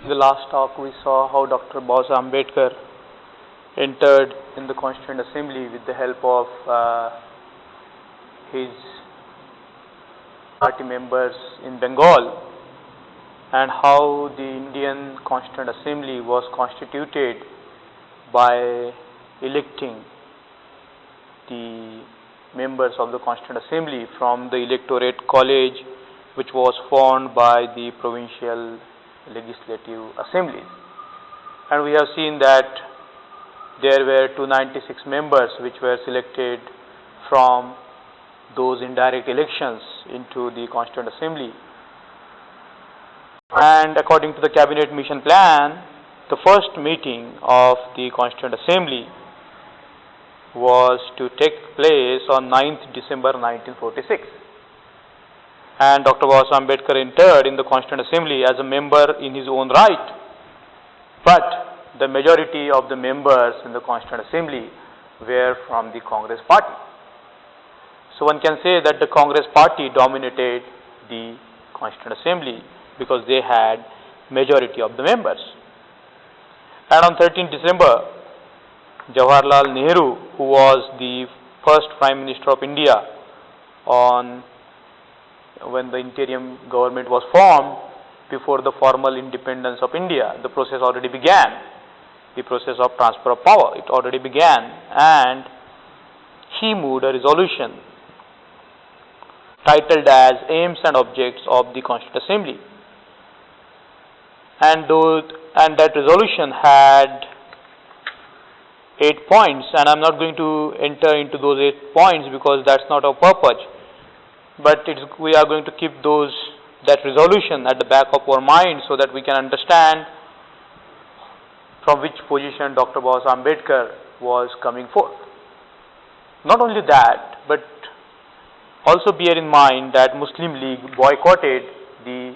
In the last talk, we saw how Dr. Ambedkar entered in the Constituent Assembly with the help of his party members in Bengal, and how the Indian Constituent Assembly was constituted by electing the members of the Constituent Assembly from the electorate college, which was formed by the provincial legislative assemblies. And we have seen that there were 296 members which were selected from those indirect elections into the Constituent Assembly. And according to the Cabinet Mission Plan, the first meeting of the Constituent Assembly was to take place on 9th December 1946. And Dr. Ambedkar entered in the Constituent Assembly as a member in his own right. But the majority of the members in the Constituent Assembly were from the Congress party. So one can say that the Congress party dominated the Constituent Assembly because they had majority of the members. And on 13th December, Jawaharlal Nehru, who was the first Prime Minister of India when the interim government was formed, before the formal independence of India, the process already began. The process of transfer of power, it already began, and he moved a resolution titled as Aims and Objects of the Constituent Assembly. And that resolution had 8 points, and I am not going to enter into those 8 points because that's not our purpose. But we are going to keep that resolution at the back of our mind so that we can understand from which position Dr. Ambedkar was coming forth. Not only that, but also bear in mind that Muslim League boycotted the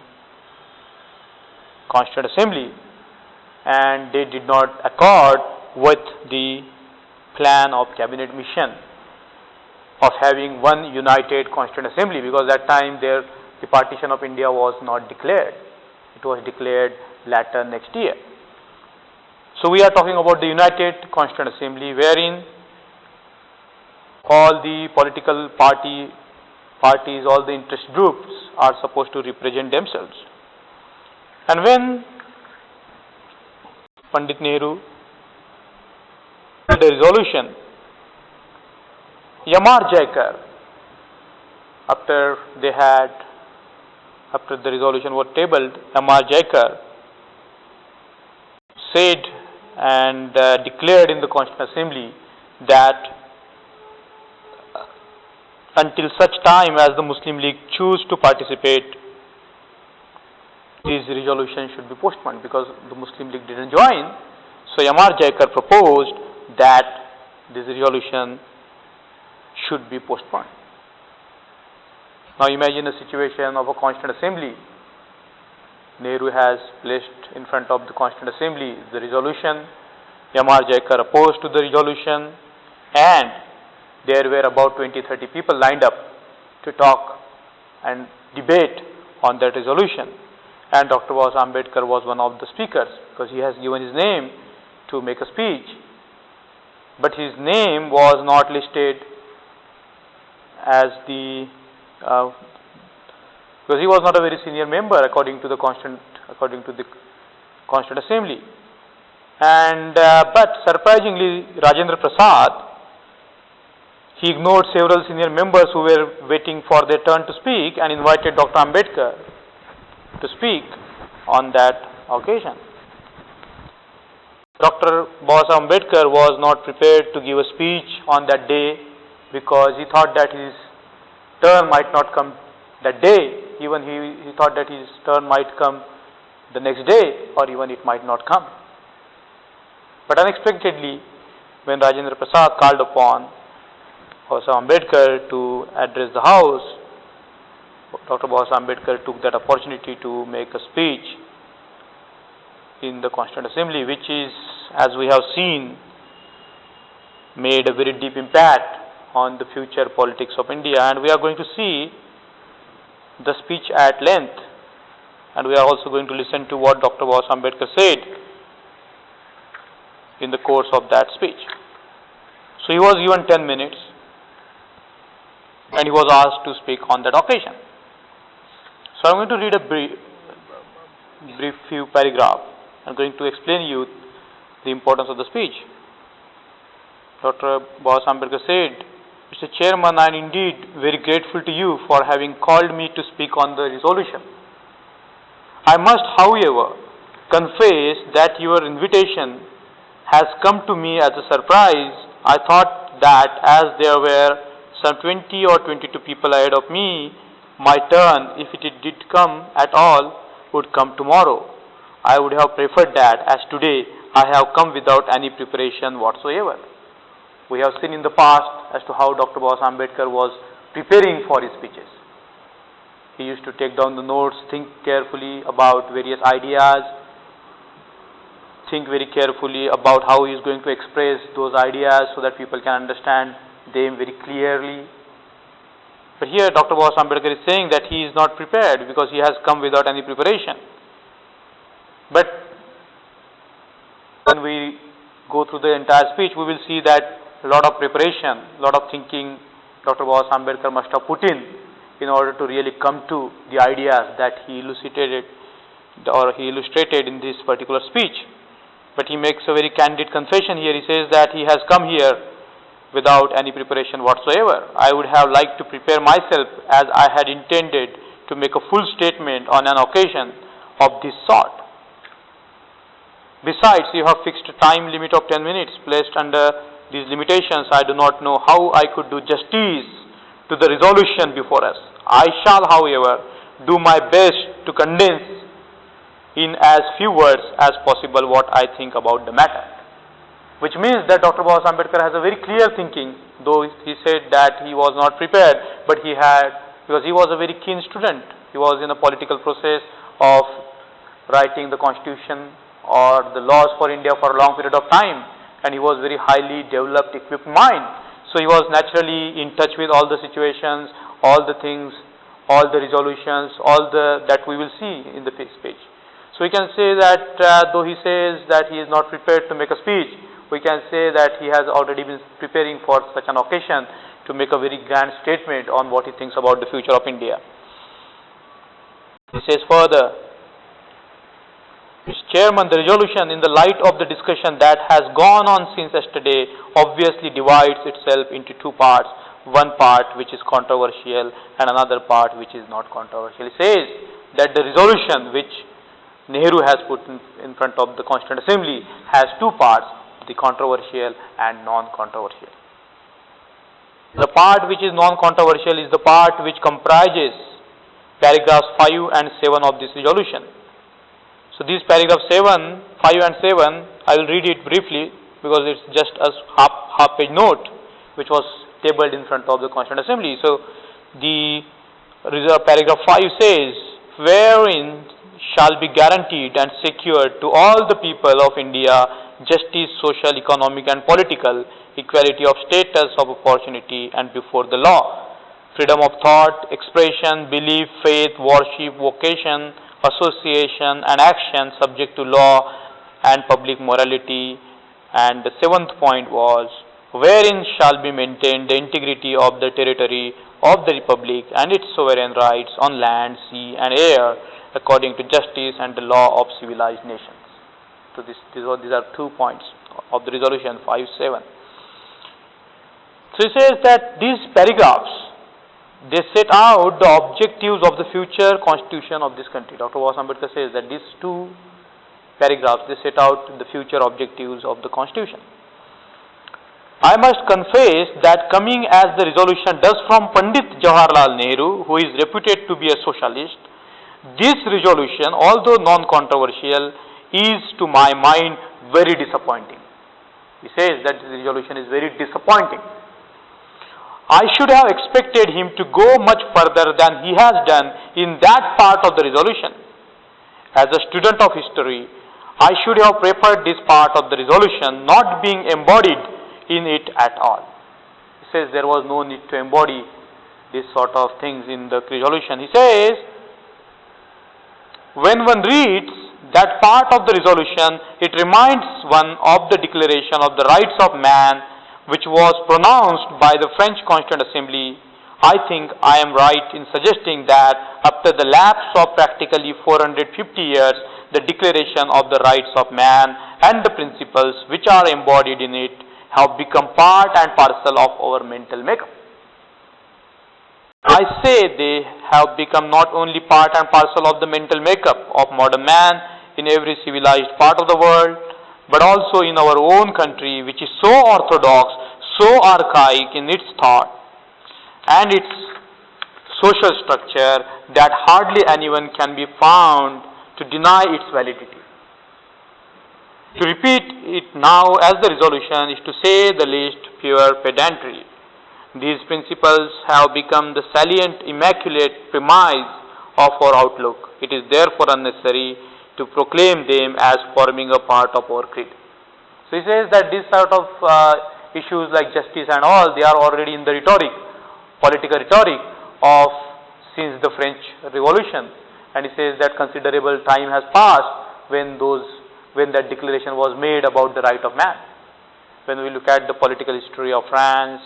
Constituent Assembly, and they did not accord with the plan of Cabinet Mission of having one united Constituent Assembly, because that time the partition of India was not declared. It was declared later next year. So we are talking about the United Constituent Assembly, wherein all the political parties, all the interest groups are supposed to represent themselves. And when Pandit Nehru made a resolution, Yamar Jaikar, after the resolution was tabled, Yamar Jaikar said and declared in the Constituent Assembly that until such time as the Muslim League choose to participate, this resolution should be postponed, because the Muslim League didn't join. So Yamar Jaikar proposed that this resolution should be postponed. Now imagine a situation of a Constituent Assembly. Nehru has placed in front of the Constituent Assembly the resolution. Yamar Jaikar opposed to the resolution, and there were about 20-30 people lined up to talk and debate on that resolution. And Dr. Ambedkar was one of the speakers, because he has given his name to make a speech. But his name was not listed as because he was not a very senior member according to the Constituent Assembly. And but surprisingly, Rajendra Prasad, he ignored several senior members who were waiting for their turn to speak and invited Dr. Ambedkar to speak on that occasion. Dr. Ambedkar was not prepared to give a speech on that day, because he thought that his turn might not come that day. Even he thought that his turn might come the next day, or even it might not come. But unexpectedly, when Rajendra Prasad called upon Ambedkar to address the House, Dr. Ambedkar took that opportunity to make a speech in the Constituent Assembly, which is, as we have seen, made a very deep impact on the future politics of India. And we are going to see the speech at length and we are also going to listen to what Dr. Ambedkar said in the course of that speech. So he was given 10 minutes and he was asked to speak on that occasion. So I am going to read a brief few paragraphs. I am going to explain you the importance of the speech. Dr. Ambedkar said, "Mr. Chairman, I am indeed very grateful to you for having called me to speak on the resolution. I must, however, confess that your invitation has come to me as a surprise. I thought that as there were some 20 or 22 people ahead of me, my turn, if it did come at all, would come tomorrow. I would have preferred that, as today I have come without any preparation whatsoever." We have seen in the past as to how Dr. Ambedkar was preparing for his speeches. He used to take down the notes, think carefully about various ideas, think very carefully about how he is going to express those ideas so that people can understand them very clearly. But here Dr. Ambedkar is saying that he is not prepared because he has come without any preparation. But when we go through the entire speech, we will see that a lot of preparation, a lot of thinking Dr. Ambedkar must have put in order to really come to the ideas that he illustrated in this particular speech. But he makes a very candid confession here. He says that he has come here without any preparation whatsoever. I would have liked to prepare myself as I had intended to make a full statement on an occasion of this sort. Besides, you have fixed a time limit of 10 minutes. Placed under these limitations, I do not know how I could do justice to the resolution before us. I shall, however, do my best to condense in as few words as possible what I think about the matter. Which means that Dr. Ambedkar has a very clear thinking, though he said that he was not prepared, but he had, because he was a very keen student. He was in a political process of writing the constitution or the laws for India for a long period of time, and he was very highly developed, equipped mind. So he was naturally in touch with all the situations, all the things, all the resolutions, that we will see in the speech. So we can say that though he says that he is not prepared to make a speech, we can say that he has already been preparing for such an occasion to make a very grand statement on what he thinks about the future of India. He says further, "Mr. Chairman, the resolution in the light of the discussion that has gone on since yesterday obviously divides itself into two parts, one part which is controversial and another part which is not controversial." He says that the resolution which Nehru has put in front of the Constituent Assembly has two parts, the controversial and non-controversial. The part which is non-controversial is the part which comprises paragraphs 5 and 7 of this resolution. So these paragraphs 5 and 7, I will read it briefly because it's just a half-page note which was tabled in front of the Constituent Assembly. So the paragraph 5 says, "Wherein shall be guaranteed and secured to all the people of India justice, social, economic and political, equality of status, of opportunity and before the law, freedom of thought, expression, belief, faith, worship, vocation, association and action subject to law and public morality." And the seventh point was, "Wherein shall be maintained the integrity of the territory of the Republic and its sovereign rights on land, sea and air, according to justice and the law of civilized nations." So these are 2 points of the resolution 5-7. So he says that these paragraphs, they set out the objectives of the future constitution of this country. Dr. Ambedkar says that these 2 paragraphs, they set out the future objectives of the constitution. "I must confess that coming as the resolution does from Pandit Jawaharlal Nehru, who is reputed to be a socialist, this resolution, although non-controversial, is to my mind very disappointing." He says that this resolution is very disappointing. "I should have expected him to go much further than he has done in that part of the resolution. As a student of history, I should have preferred this part of the resolution not being embodied in it at all." He says there was no need to embody this sort of things in the resolution. He says, When one reads that part of the resolution, it reminds one of the Declaration of the Rights of Man, which was pronounced by the French Constituent Assembly. I think I am right in suggesting that after the lapse of practically 450 years, the Declaration of the Rights of Man and the principles which are embodied in it have become part and parcel of our mental makeup. I say they have become not only part and parcel of the mental makeup of modern man in every civilized part of the world, but also in our own country, which is so orthodox, so archaic in its thought and its social structure that hardly anyone can be found to deny its validity. To repeat it now as the resolution is to say the least pure pedantry. These principles have become the salient, immaculate premise of our outlook. It is therefore unnecessary to proclaim them as forming a part of our creed. So he says that this sort of issues like justice and all, they are already in the rhetoric, political rhetoric of since the French Revolution. And he says that considerable time has passed when that declaration was made about the right of man. When we look at the political history of France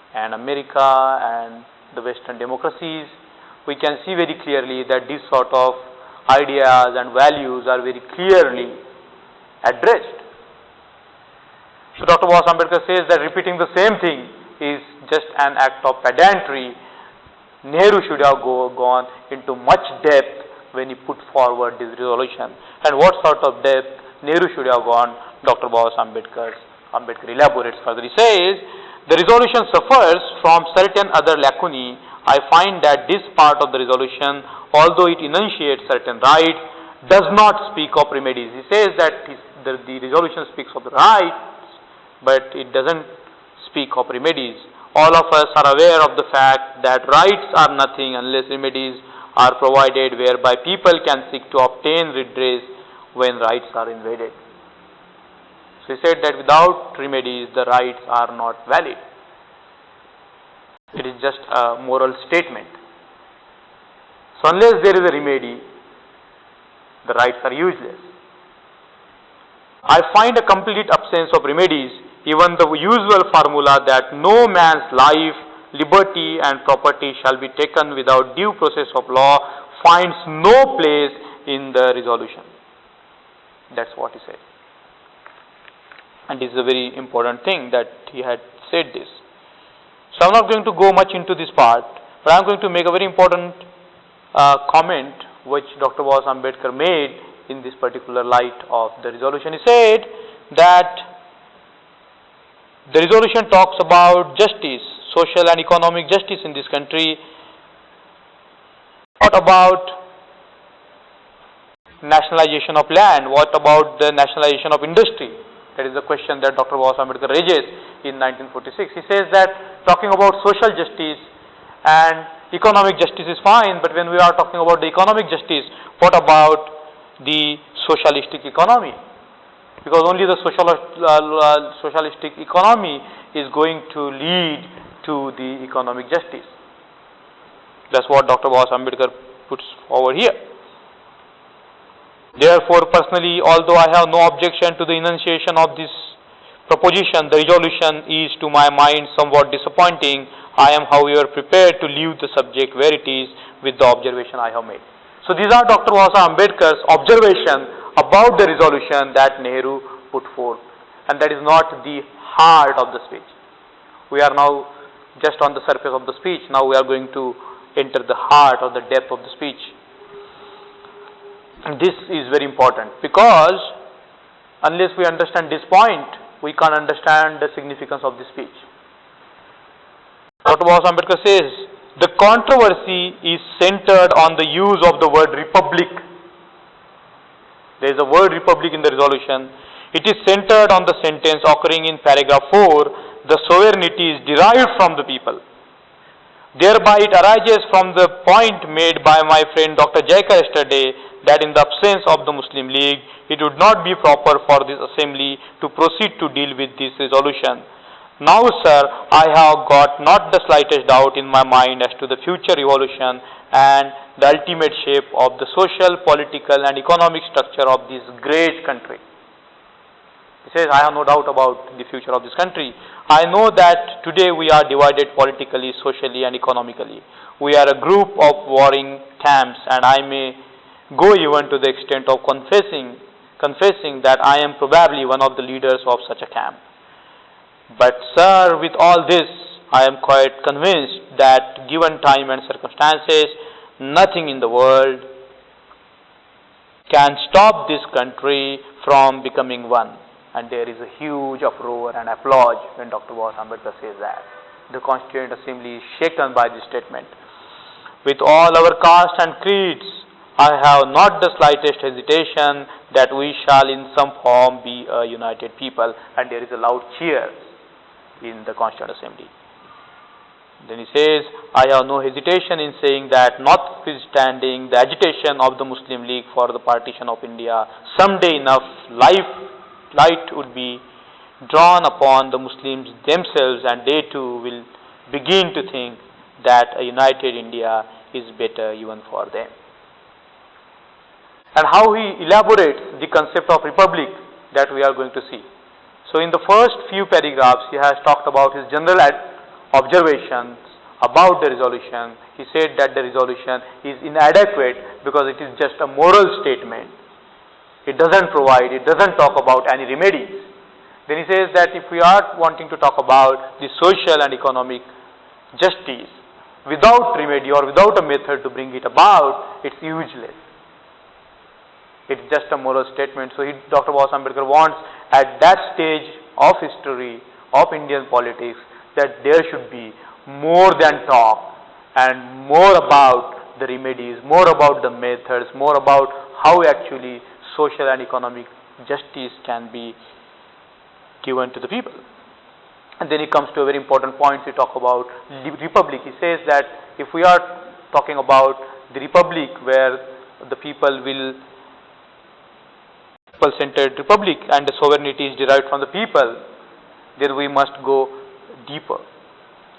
and America and the Western democracies, we can see very clearly that these sort of ideas and values are very clearly addressed. So Dr. Ambedkar says that repeating the same thing is just an act of pedantry. Nehru should have gone into much depth when he put forward this resolution. And what sort of depth Nehru should have gone, Dr. Ambedkar elaborates further. He says, the resolution suffers from certain other lacunae. I find that this part of the resolution, although it enunciates certain rights, does not speak of remedies. He says that the resolution speaks of the rights, but it doesn't speak of remedies. All of us are aware of the fact that rights are nothing unless remedies are provided whereby people can seek to obtain redress when rights are invaded. So he said that without remedies, the rights are not valid. It is just a moral statement. So unless there is a remedy, the rights are useless. I find a complete absence of remedies. Even the usual formula that no man's life, liberty and property shall be taken without due process of law finds no place in the resolution. That's what he said. And this is a very important thing that he had said this. So I'm not going to go much into this part, but I'm going to make a very important comment which Dr. Ambedkar made in this particular light of the resolution. He said that the resolution talks about justice, social and economic justice in this country. What about nationalization of land? What about the nationalization of industry? That is the question that Dr. Ambedkar raises in 1946. He says that talking about social justice and economic justice is fine, but when we are talking about the economic justice, what about the socialistic economy? Because only the socialistic economy is going to lead to the economic justice. That's what Dr. Ambedkar puts forward here. Therefore, personally, although I have no objection to the enunciation of this proposition, the resolution is to my mind somewhat disappointing. I am, however, prepared to leave the subject where it is with the observation I have made. So these are Dr. Ambedkar's observation about the resolution that Nehru put forth, and that is not the heart of the speech. We are now just on the surface of the speech. Now we are going to enter the heart or the depth of the speech. And this is very important, because unless we understand this point, we can't understand the significance of the speech. Dr. Ambedkar says, the controversy is centered on the use of the word republic. There is a word republic in the resolution. It is centered on the sentence occurring in paragraph 4, the sovereignty is derived from the people. Thereby it arises from the point made by my friend Dr. Jaikar yesterday that in the absence of the Muslim League, it would not be proper for this assembly to proceed to deal with this resolution. Now, sir, I have got not the slightest doubt in my mind as to the future evolution and the ultimate shape of the social, political and economic structure of this great country. He says, I have no doubt about the future of this country. I know that today we are divided politically, socially and economically. We are a group of warring camps, and I may go even to the extent of confessing that I am probably one of the leaders of such a camp. But sir, with all this, I am quite convinced that given time and circumstances, nothing in the world can stop this country from becoming one. And there is a huge uproar and applause when Dr. Ambedkar says that. The Constituent Assembly is shaken by this statement. With all our castes and creeds, I have not the slightest hesitation that we shall in some form be a united people. And there is a loud cheer in the Constituent Assembly. Then he says, I have no hesitation in saying that notwithstanding the agitation of the Muslim League for the partition of India, someday enough light would be drawn upon the Muslims themselves, and they too will begin to think that a united India is better even for them. And how he elaborates the concept of republic that we are going to see. So in the first few paragraphs, he has talked about his general observations about the resolution. He said that the resolution is inadequate because it is just a moral statement. It doesn't talk about any remedies. Then he says that if we are wanting to talk about the social and economic justice without remedy or without a method to bring it about, it's useless. It's just a moral statement. So Dr. Ambedkar wants at that stage of history of Indian politics that there should be more than talk and more about the remedies, more about the methods, more about how actually social and economic justice can be given to the people. And then he comes to a very important point. We talk about the republic. He says that if we are talking about the republic where the people-centered republic and the sovereignty is derived from the people, then we must go deeper.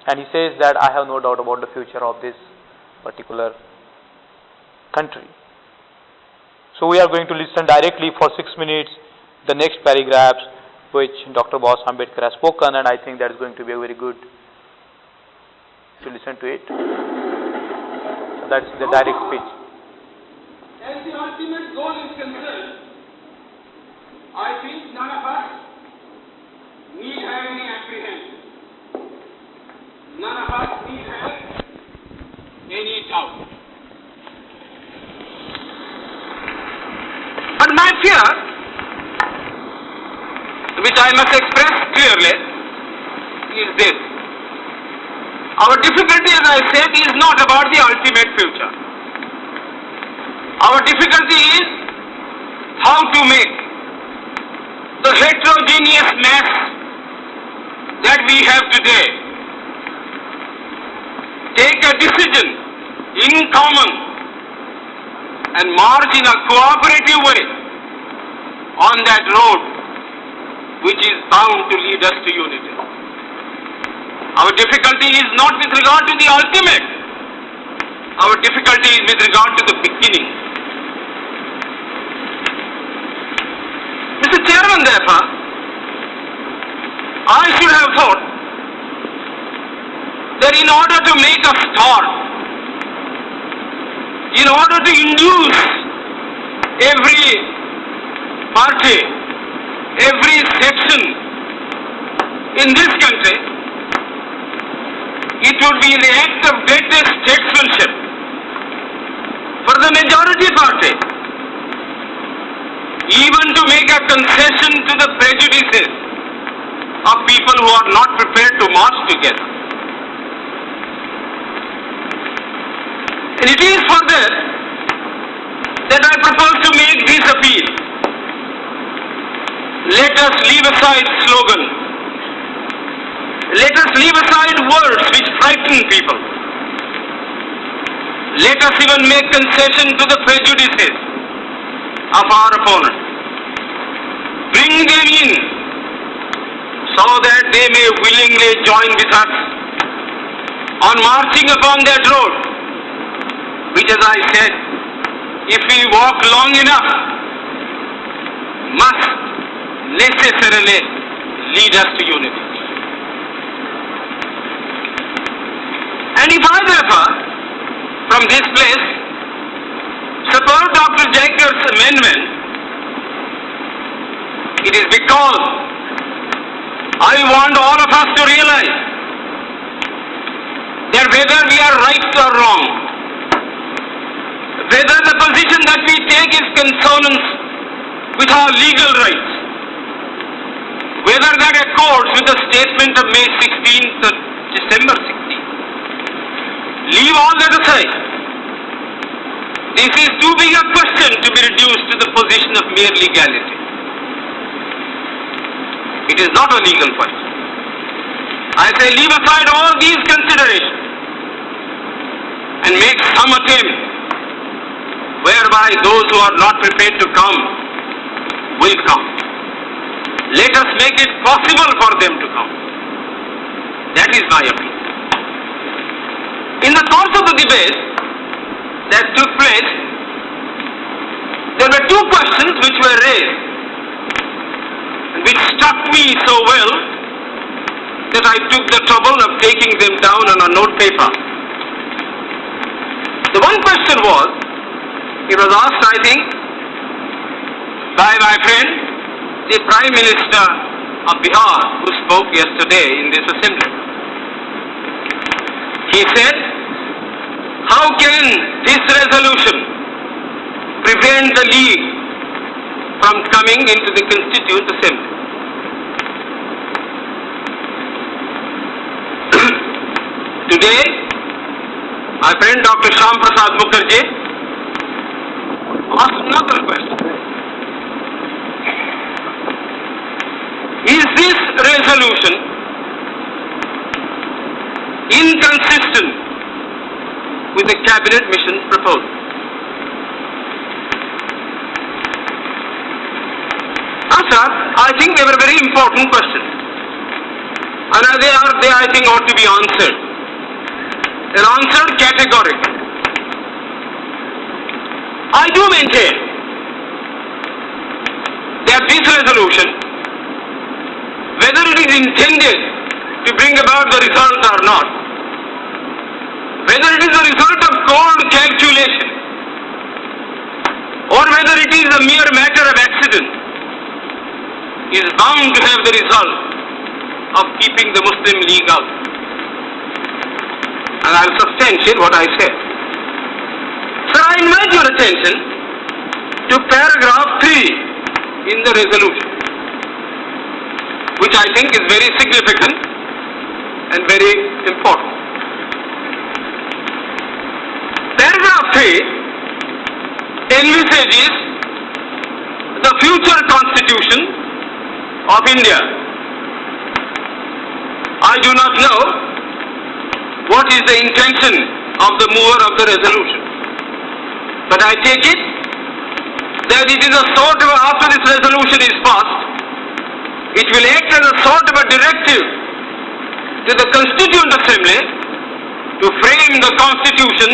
And he says that I have no doubt about the future of this particular country. So we are going to listen directly for 6 minutes the next paragraphs which Dr. Ambedkar has spoken, and I think that is going to be a very good to listen to it. So that's the direct speech. As the ultimate goal is concerned, I think none of us need have any apprehension. None of us need have any doubt. But my fear, which I must express clearly, is this. Our difficulty, as I said, is not about the ultimate future. Our difficulty is how to make the heterogeneous mess that we have today take a decision in common and march in a cooperative way on that road which is bound to lead us to unity. Our difficulty is not with regard to the ultimate. Our difficulty is with regard to the beginning. Mr. Chairman, therefore, I should have thought that in order to make a start, in order to induce every party, every section in this country, it would be the act of greatest statesmanship for the majority party even to make a concession to the prejudices of people who are not prepared to march together. And it is for that I propose to make this appeal. Let us leave aside slogans. Let us leave aside words which frighten people. Let us even make concession to the prejudices of our opponents. Bring them in so that they may willingly join with us on marching upon that road, which, as I said, if we walk long enough, must necessarily lead us to unity. And if I therefore, from this place, support Dr. Jaikar's amendment, it is because I want all of us to realize that whether we are right or wrong, whether the position that we take is consonance with our legal rights, whether that accords with the statement of May 16th or December 16th, leave all that aside. This is too big a question to be reduced to the position of mere legality. It is not a legal fight. I say leave aside all these considerations and make some attempt whereby those who are not prepared to come will come. Let us make it possible for them to come. That is my opinion. In the course of the debate that took place, there were two questions which were raised, and which struck me so well that I took the trouble of taking them down on a note paper. The one question was, it was asked, I think, by my friend, the Prime Minister of Bihar, who spoke yesterday in this assembly. He said, how can this resolution prevent the League from coming into the Constituent Assembly? Today, my friend Dr. Shyam Prasad Mukherjee asked another question. Is this resolution inconsistent with the cabinet mission's proposal? Sir, I think they were very important questions, and they I think ought to be answered. They're answered categorically. I do maintain that this resolution, whether it is intended to bring about the result or not, whether it is a result of cold calculation or whether it is a mere matter of accident, is bound to have the result of keeping the Muslim League out. And I will substantiate what I said. Sir, I invite your attention to paragraph 3 in the resolution, which I think is very significant and very important. Paragraph 3 envisages the future constitution of India. I do not know what is the intention of the mover of the resolution, but I take it that it is a sort of, after this resolution is passed, it will act as a sort of a directive to the Constituent Assembly to frame the Constitution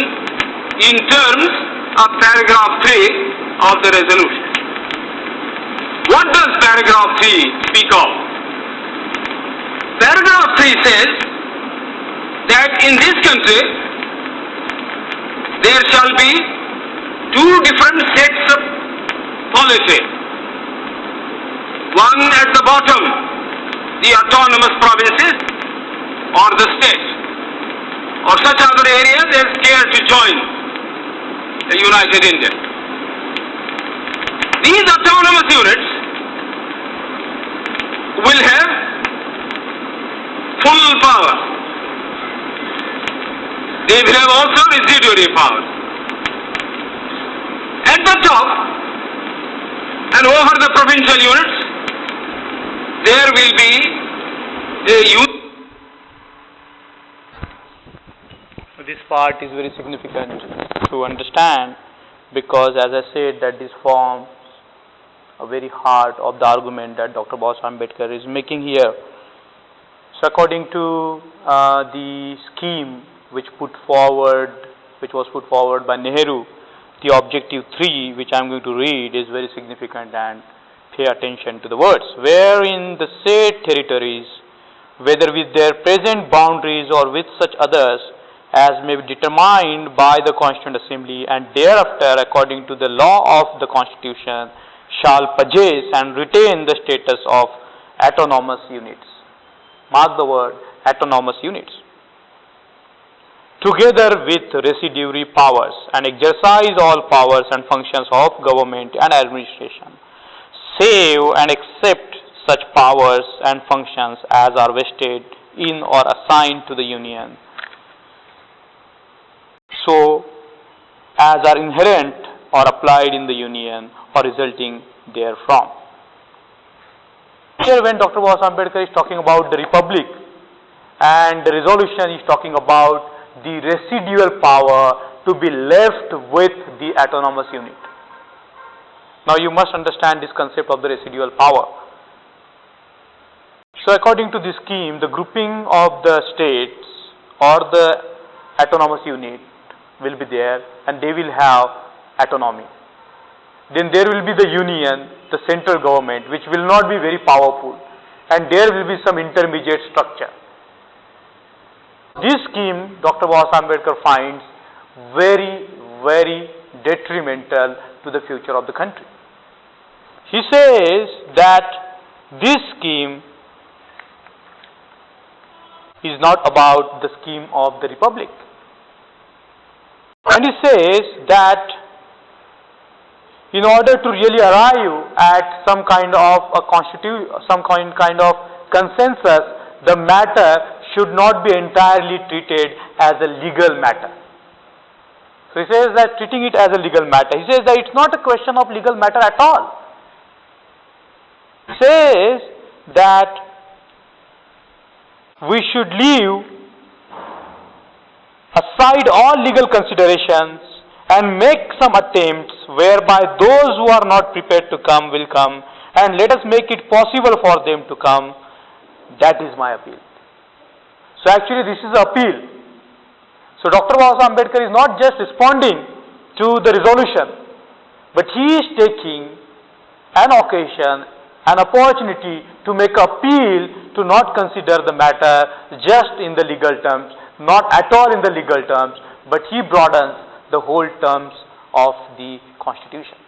in terms of paragraph 3 of the resolution. What does paragraph 3 speak of? Paragraph 3 says that in this country there shall be two different sets of policy. One at the bottom, the autonomous provinces or the states, or such other areas as care to join the United India. These autonomous units will have full power. They will have also residuary power. At the top and over the provincial units, there will be a youth. This part is very significant to understand, because as I said that this forms a very heart of the argument that Dr. Ambedkar is making here, So according to the scheme which was put forward by Nehru, the objective 3, which I am going to read, is very significant, and pay attention to the words. Wherein the said territories, whether with their present boundaries or with such others as may be determined by the Constituent Assembly, and thereafter according to the law of the Constitution, shall possess and retain the status of autonomous units. Mark the word, autonomous units. Together with residuary powers, and exercise all powers and functions of government and administration, save and except such powers and functions as are vested in or assigned to the Union, so as are inherent or applied in the Union or resulting therefrom. Here when Dr. Ambedkar is talking about the Republic, and the resolution is talking about the residual power to be left with the autonomous unit. Now you must understand this concept of the residual power. So according to this scheme, the grouping of the states or the autonomous unit will be there, and they will have autonomy. Then there will be the union, the central government, which will not be very powerful, and there will be some intermediate structure. This scheme, Dr. Ambedkar finds very, very detrimental to the future of the country. He says that this scheme is not about the scheme of the Republic. And he says that in order to really arrive at some kind of consensus, the matter should not be entirely treated as a legal matter. So he says that treating it as a legal matter, he says that it's not a question of legal matter at all. He says that we should leave aside all legal considerations and make some attempts whereby those who are not prepared to come will come, and let us make it possible for them to come. That is my appeal. So actually this is an appeal. So Dr. Ambedkar is not just responding to the resolution, but he is taking an occasion, an opportunity to make appeal to not consider the matter just in the legal terms, not at all in the legal terms, but he broadens the whole terms of the Constitution.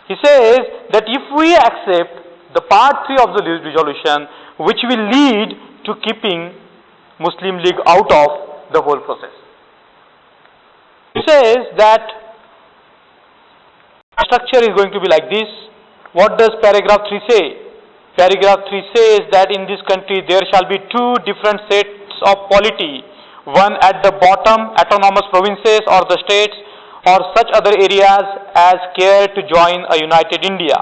He says that if we accept the part 3 of the resolution, which will lead to keeping Muslim League out of the whole process. He says that structure is going to be like this. What does paragraph 3 say? Paragraph 3 says that in this country there shall be 2 different sets of polity. One at the bottom, autonomous provinces or the states or such other areas as care to join a united India.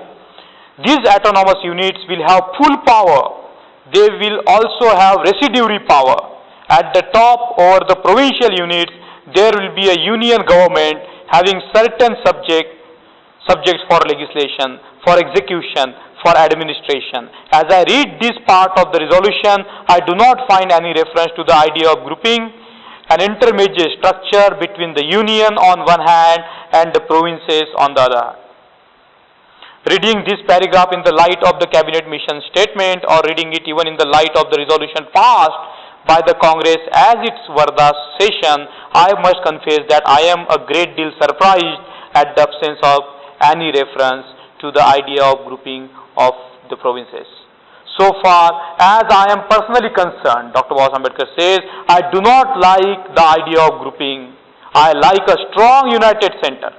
These autonomous units will have full power. They will also have residuary power. At the top over the provincial units, there will be a union government having certain subjects for legislation, for execution, for administration. As I read this part of the resolution, I do not find any reference to the idea of grouping an intermediate structure between the union on one hand and the provinces on the other. Reading this paragraph in the light of the cabinet mission statement, or reading it even in the light of the resolution passed by the Congress as its Varda session, I must confess that I am a great deal surprised at the absence of any reference to the idea of grouping of the provinces. So far as I am personally concerned, Dr. Ambedkar says, I do not like the idea of grouping. I like a strong united center.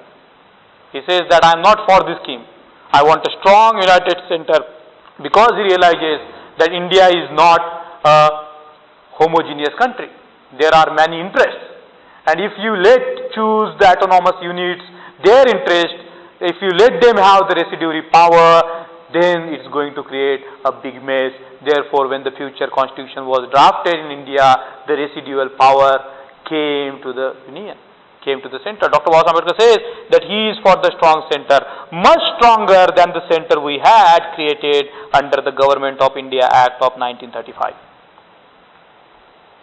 He says that I am not for this scheme. I want a strong united center because he realizes that India is not a homogeneous country. There are many interests, and if you choose the autonomous units, their interest, if you let them have the residuary power, then it's going to create a big mess. Therefore, when the future constitution was drafted in India, the residual power came to the Union. came to the center. Dr. Baba Ambedkar says that he is for the strong center, much stronger than the center we had created under the Government of India Act of 1935.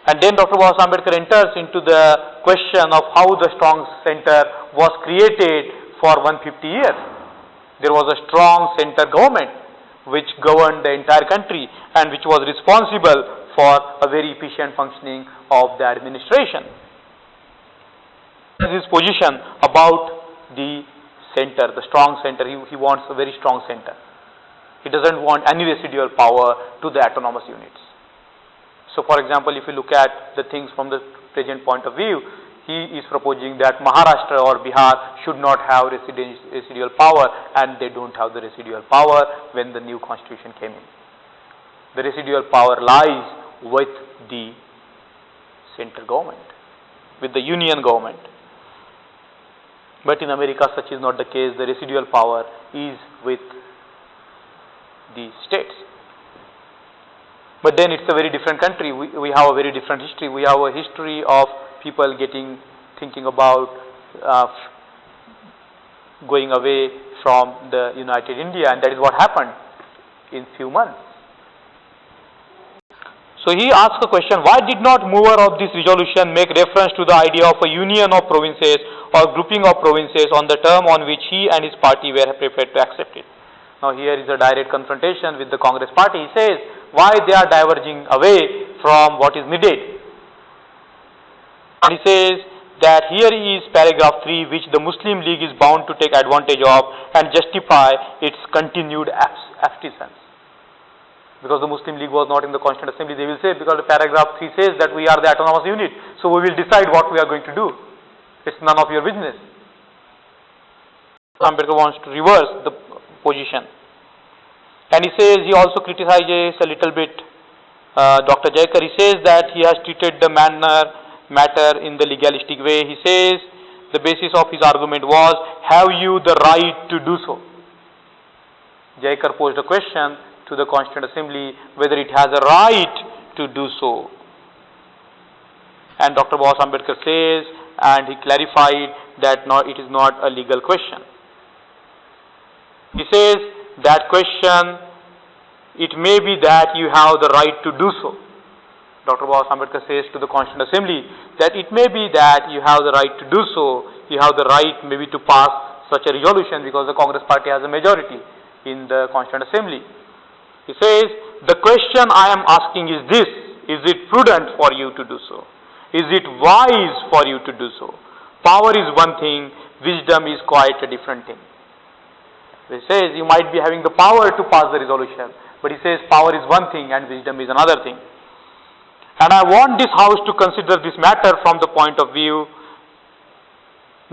And then Dr. Baba Ambedkar enters into the question of how the strong center was created for 150 years. There was a strong center government which governed the entire country and which was responsible for a very efficient functioning of the administration. His position about the center, the strong center, he wants a very strong center. He doesn't want any residual power to the autonomous units. So for example, if you look at the things from the present point of view, he is proposing that Maharashtra or Bihar should not have residual power, and they don't have the residual power when the new constitution came in. The residual power lies with the central government, with the union government. But in America such is not the case. The residual power is with the states. But then it's a very different country. We have a very different history. We have a history of people thinking about going away from the United India, and that is what happened in few months. So he asked a question, why did not mover of this resolution make reference to the idea of a union of provinces or grouping of provinces on the term on which he and his party were prepared to accept it? Now here is a direct confrontation with the Congress party. He says why they are diverging away from what is needed. And he says that here is paragraph 3 which the Muslim League is bound to take advantage of and justify its continued abstinence. Because the Muslim League was not in the Constituent Assembly, they will say, because the paragraph 3 says that we are the autonomous unit, so we will decide what we are going to do. It's none of your business. Ambedkar wants to reverse the position. And he says, he also criticizes a little bit Dr. Jaikar. He says that he has treated the matter in the legalistic way. He says the basis of his argument was, have you the right to do so? Jaikar posed a question to the Constituent Assembly whether it has a right to do so. And Dr. Baba Ambedkar says, and he clarified that it is not a legal question. He says that question, it may be that you have the right to do so. Dr. Baba Ambedkar says to the Constituent Assembly that it may be that you have the right to do so, you have the right maybe to pass such a resolution because the Congress party has a majority in the Constituent Assembly. He says, the question I am asking is this, is it prudent for you to do so? Is it wise for you to do so? Power is one thing, wisdom is quite a different thing. He says you might be having the power to pass the resolution, but he says power is one thing and wisdom is another thing. And I want this House to consider this matter from the point of view,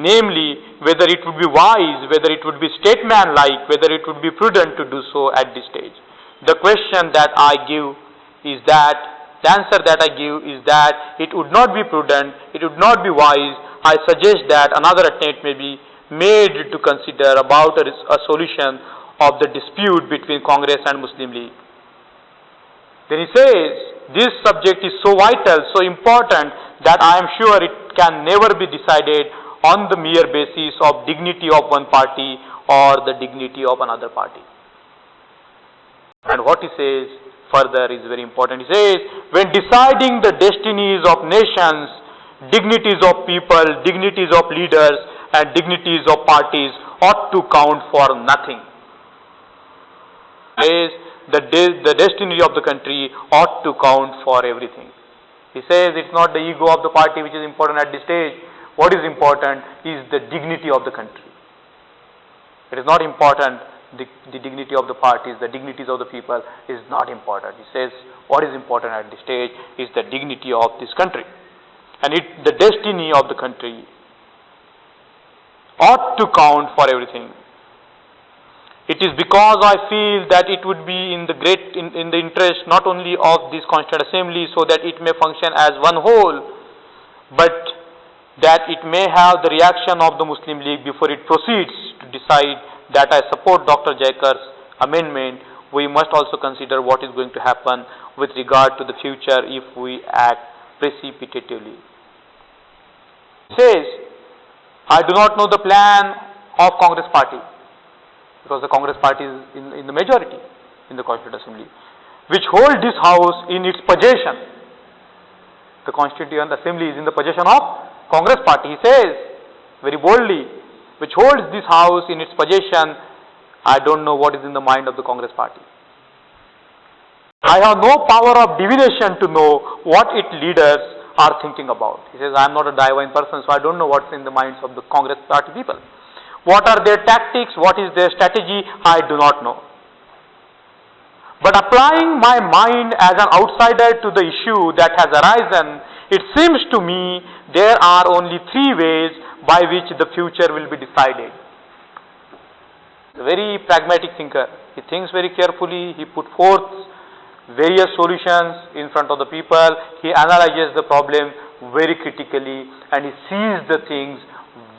namely whether it would be wise, whether it would be statesmanlike, whether it would be prudent to do so at this stage. The question that I give is that, the answer that I give is that it would not be prudent, it would not be wise. I suggest that another attempt may be made to consider about a solution of the dispute between Congress and Muslim League. Then he says, this subject is so vital, so important that I am sure it can never be decided on the mere basis of dignity of one party or the dignity of another party. And what he says further is very important. He says, when deciding the destinies of nations, dignities of people, dignities of leaders, and dignities of parties ought to count for nothing. He says, the destiny of the country ought to count for everything. He says it's not the ego of the party which is important at this stage. What is important is the dignity of the country. It is not important, the dignity of the parties, the dignities of the people is not important. He says what is important at this stage is the dignity of this country. And the destiny of the country ought to count for everything. It is because I feel that it would be in the interest not only of this Constituent Assembly so that it may function as one whole, but that it may have the reaction of the Muslim League before it proceeds to decide that I support Dr. Jaikar's amendment. We must also consider what is going to happen with regard to the future if we act precipitately. It says I do not know the plan of Congress party, because the Congress party is in the majority in the Constituent Assembly, which hold this house in its possession. The Constituent Assembly is in the possession of Congress party. He says very boldly, which holds this house in its possession. I don't know what is in the mind of the Congress party. I have no power of divination to know what its leaders are thinking about. He says, I am not a divine person, so I don't know what's in the minds of the Congress party people. What are their tactics? What is their strategy? I do not know. But applying my mind as an outsider to the issue that has arisen, it seems to me there are only three ways by which the future will be decided. A very pragmatic thinker. He thinks very carefully. He put forth various solutions in front of the people. He analyzes the problem very critically, and he sees the things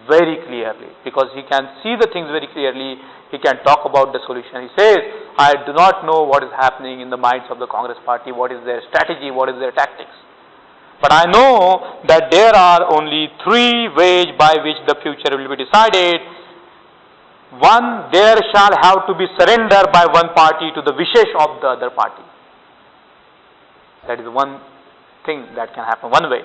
very clearly. Because he can see the things very clearly, he can talk about the solution. He says, I do not know what is happening in the minds of the Congress party, what is their strategy, what is their tactics. But I know that there are only three ways by which the future will be decided. One, there shall have to be surrender by one party to the wishes of the other party. That is one thing that can happen, one way.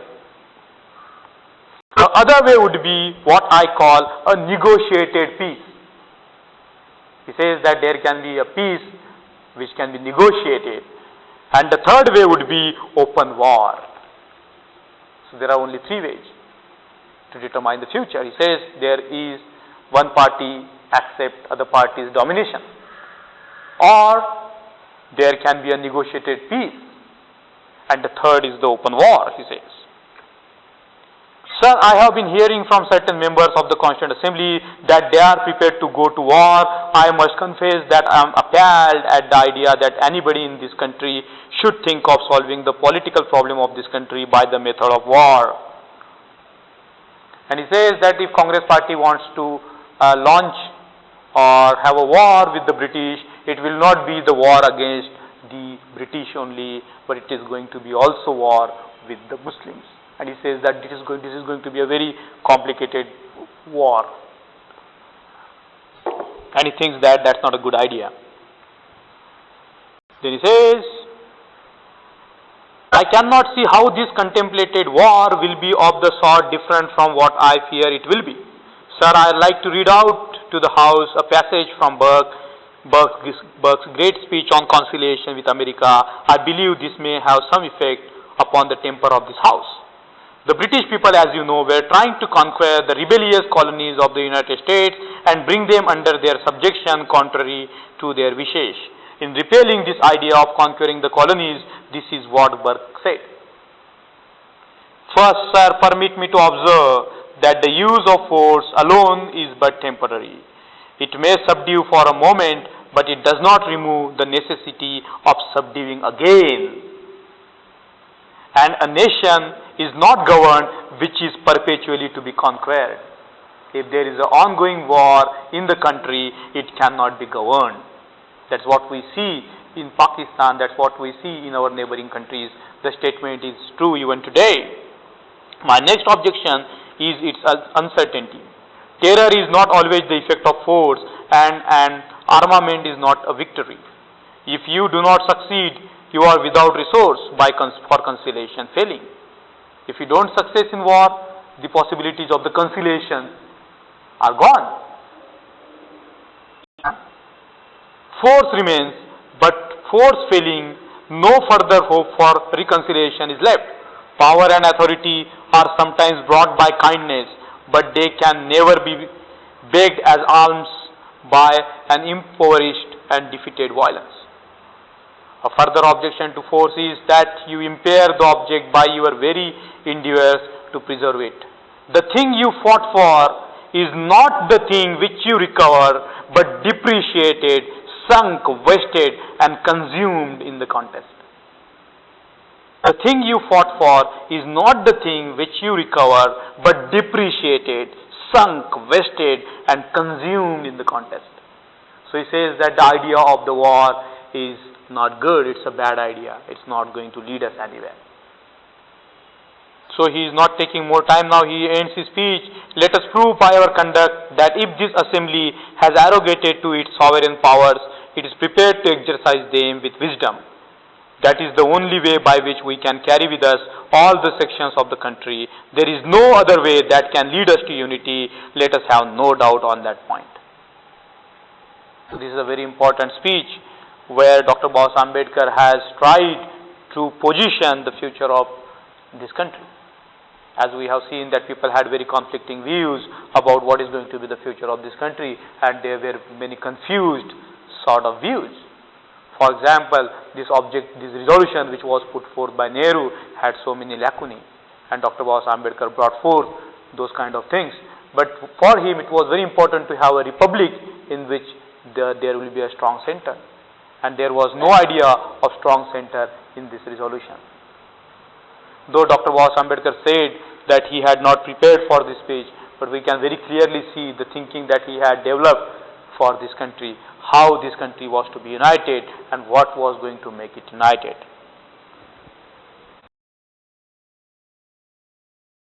The other way would be what I call a negotiated peace. He says that there can be a peace which can be negotiated. And the third way would be open war. So there are only three ways to determine the future. He says there is one party accept other party's domination, or there can be a negotiated peace, and the third is the open war, he says. Sir, I have been hearing from certain members of the Constituent Assembly that they are prepared to go to war. I must confess that I am appalled at the idea that anybody in this country should think of solving the political problem of this country by the method of war. And he says that if Congress party wants to launch or have a war with the British, it will not be the war against the British only, but it is going to be also war with the Muslims. And he says that this is going to be a very complicated war. And he thinks that that's not a good idea. Then he says, I cannot see how this contemplated war will be of the sort different from what I fear it will be. Sir, I'd like to read out to the House a passage from Burke's great speech on conciliation with America. I believe this may have some effect upon the temper of this House. The British people, as you know, were trying to conquer the rebellious colonies of the United States and bring them under their subjection contrary to their wishes. In repelling this idea of conquering the colonies, this is what Burke said. First, sir, permit me to observe that the use of force alone is but temporary. It may subdue for a moment, but it does not remove the necessity of subduing again. And a nation is not governed which is perpetually to be conquered. If there is an ongoing war in the country, it cannot be governed. That's what we see in Pakistan, that's what we see in our neighboring countries. The statement is true even today. My next objection is its uncertainty. Terror is not always the effect of force, and armament is not a victory. If you do not succeed, you are without resource for conciliation failing. If you don't succeed in war, the possibilities of the conciliation are gone. Force remains, but force failing, no further hope for reconciliation is left. Power and authority are sometimes brought by kindness, but they can never be begged as alms by an impoverished and defeated violence. A further objection to force is that you impair the object by your very endeavors to preserve it. The thing you fought for is not the thing which you recover, but depreciated, sunk, wasted, and consumed in the contest. The thing you fought for is not the thing which you recover, but depreciated, sunk, wasted, and consumed in the contest. So he says that the idea of the war is not good, it's a bad idea. It's not going to lead us anywhere. So he is not taking more time now. He ends his speech. Let us prove by our conduct that if this assembly has arrogated to its sovereign powers, it is prepared to exercise them with wisdom. That is the only way by which we can carry with us all the sections of the country. There is no other way that can lead us to unity. Let us have no doubt on that point. So this is a very important speech where Dr. Baba Ambedkar has tried to position the future of this country. As we have seen that people had very conflicting views about what is going to be the future of this country, and there were many confused sort of views. For example, this resolution which was put forth by Nehru had so many lacunae, and Dr. Baba Ambedkar brought forth those kind of things. But for him it was very important to have a republic in which there will be a strong center, and there was no idea of strong center in this resolution. Though Dr. Baba Ambedkar said that he had not prepared for this speech, but we can very clearly see the thinking that he had developed for this country, how this country was to be united and what was going to make it united.